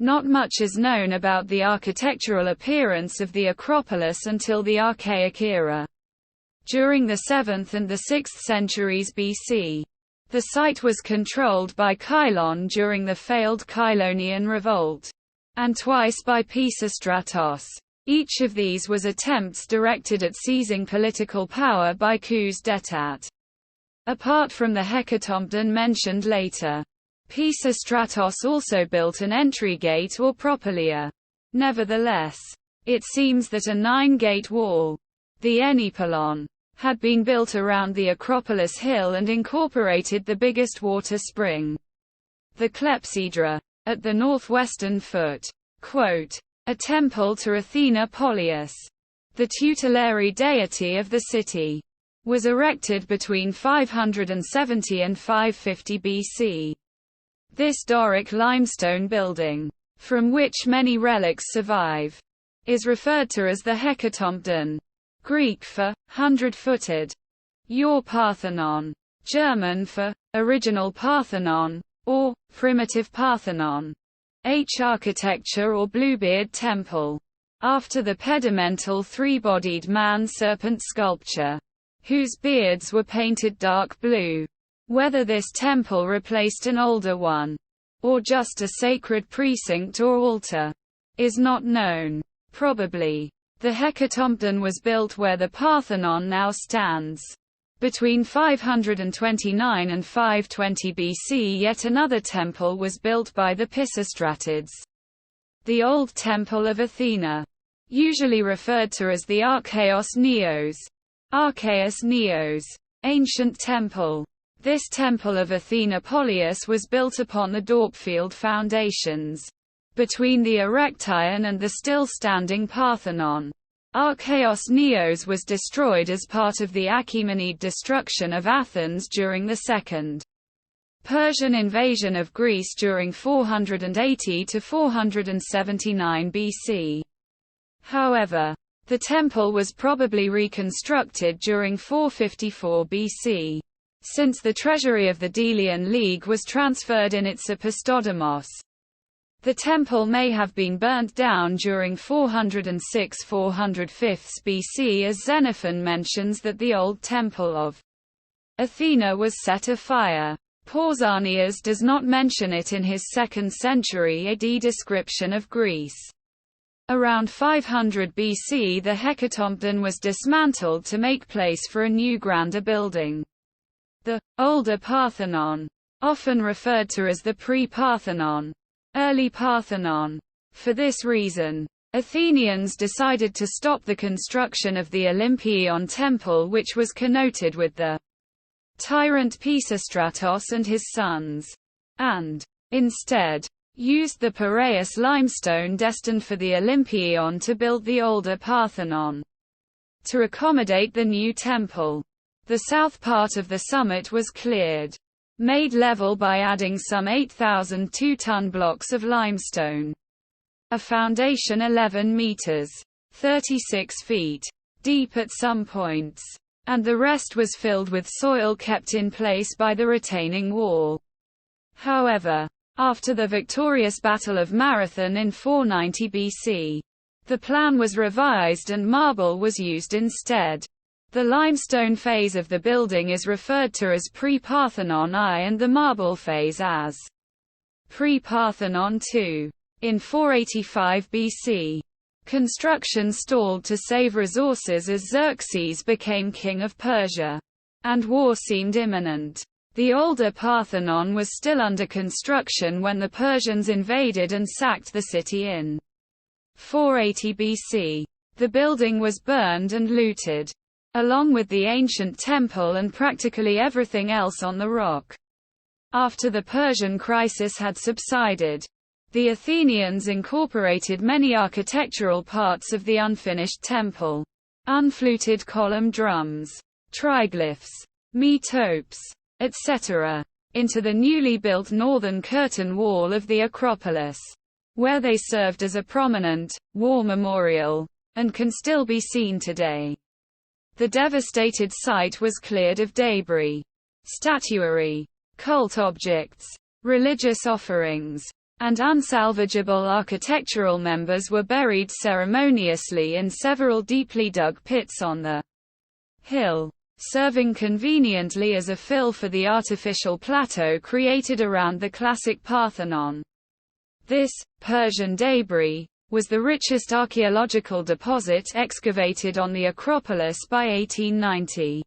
Not much is known about the architectural appearance of the Acropolis until the Archaic era. During the 7th and the 6th centuries BC, the site was controlled by Cylon during the failed Cylonian revolt, and twice by Pisistratos. Each of these was attempts directed at seizing political power by coups d'état. Apart from the hecatomben mentioned later, Pisistratos also built an entry gate or Propylaea. Nevertheless, it seems that a 9-gate wall, the Enipolon, had been built around the Acropolis hill and incorporated the biggest water spring, the Clepsydra, at the northwestern foot. Quote, a temple to Athena Polias, the tutelary deity of the city, was erected between 570 and 550 BC. This Doric limestone building, from which many relics survive, is referred to as the hecatomben, Greek for 100-footed, your Parthenon, German for original Parthenon, or primitive Parthenon. Architecture or Bluebeard Temple, after the pedimental three-bodied man-serpent sculpture, whose beards were painted dark blue. Whether this temple replaced an older one, or just a sacred precinct or altar, is not known. Probably, the hecatomben was built where the Parthenon now stands. Between 529 and 520 BC yet another temple was built by the Pisistratids. The Old Temple of Athena, usually referred to as the Archaeos Neos, Archaeus Neos, ancient temple. This temple of Athena Polias was built upon the Dorpfield foundations, between the Erechtheion and the still-standing Parthenon. Archaeos Neos was destroyed as part of the Achaemenid destruction of Athens during the Second Persian invasion of Greece during 480 to 479 BC. However, the temple was probably reconstructed during 454 BC. Since the treasury of the Delian League was transferred in its Opistodemos. The temple may have been burnt down during 406–405 BC, as Xenophon mentions that the old temple of Athena was set afire. Pausanias does not mention it in his 2nd century AD description of Greece. Around 500 BC the hecatomben was dismantled to make place for a new grander building. The older Parthenon, often referred to as the pre-Parthenon, early Parthenon. For this reason, Athenians decided to stop the construction of the Olympion temple, which was connoted with the tyrant Pisistratos and his sons, and, instead, used the Piraeus limestone destined for the Olympion to build the older Parthenon. To accommodate the new temple, the south part of the summit was cleared, made level by adding some 8,000 2-ton blocks of limestone. A foundation 11 meters, 36 feet, deep at some points, and the rest was filled with soil kept in place by the retaining wall. However, after the victorious Battle of Marathon in 490 BC, the plan was revised and marble was used instead. The limestone phase of the building is referred to as pre-Parthenon I and the marble phase as pre-Parthenon II. In 485 BC, construction stalled to save resources as Xerxes became king of Persia, and war seemed imminent. The older Parthenon was still under construction when the Persians invaded and sacked the city in 480 BC. The building was burned and looted, along with the ancient temple and practically everything else on the rock. After the Persian crisis had subsided, the Athenians incorporated many architectural parts of the unfinished temple, unfluted column drums, triglyphs, metopes, etc., into the newly built northern curtain wall of the Acropolis, where they served as a prominent war memorial, and can still be seen today. The devastated site was cleared of debris, statuary, cult objects, religious offerings, and unsalvageable architectural members were buried ceremoniously in several deeply dug pits on the hill, serving conveniently as a fill for the artificial plateau created around the classic Parthenon. This, Persian debris, was the richest archaeological deposit excavated on the Acropolis by 1890.